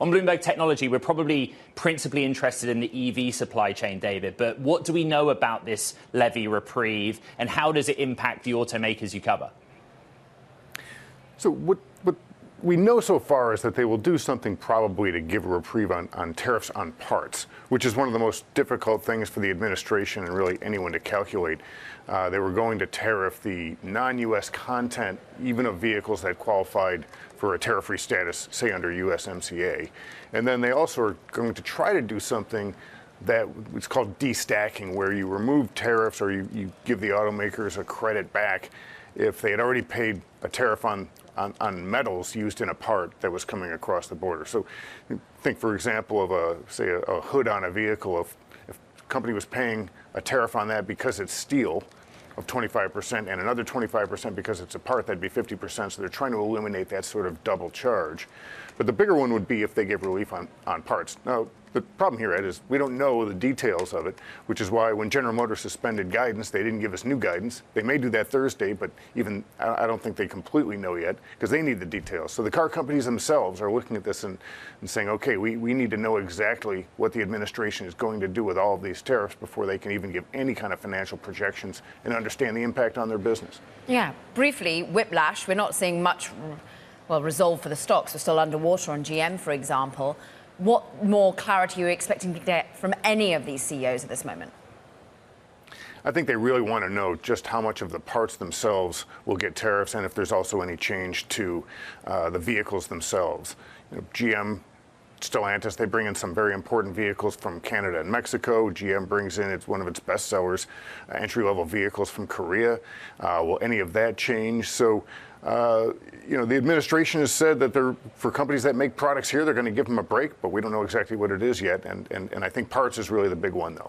On Bloomberg Technology, we're probably principally interested in the EV supply chain, David. But what do we know about this levy reprieve, and how does it impact the automakers you cover? So what we know so far is that they will do something probably to give a reprieve on tariffs on parts, which is one of the most difficult things for the administration and really anyone to calculate. They were going to tariff the non-U.S. content, even of vehicles that qualified for a tariff-free status, say under USMCA. And then they also are going to try to do something that it's called destacking, where you remove tariffs or you give the automakers a credit back if they had already paid a tariff on metals used in a part that was coming across the border. So think, for example, of say a hood on a vehicle. If a company was paying a tariff on that because it's steel of 25% and another 25% because it's a part, that'd be 50%. So they're trying to eliminate that sort of double charge. But the bigger one would be if they give relief on parts. Now, the problem here, Ed, is we don't know the details of it, which is why when General Motors suspended guidance, they didn't give us new guidance. They may do that Thursday, but even I don't think they completely know yet because they need the details. So the car companies themselves are looking at this and saying, okay, we need to know exactly what the administration is going to do with all of these tariffs before they can even give any kind of financial projections and understand the impact on their business. Yeah, briefly, whiplash. We're not seeing much, resolve for the stocks. We're still underwater on GM, for example. What more clarity are you expecting to get from any of these CEOs at this moment? I think they really want to know just how much of the parts themselves will get tariffs and if there's also any change to the vehicles themselves. GM, Stellantis, they bring in some very important vehicles from Canada and Mexico. GM brings in, it's one of its best sellers, entry-level vehicles from Korea. Will any of that change? So, the administration has said that for companies that make products here, they're going to give them a break, but we don't know exactly what it is yet. And I think parts is really the big one, though.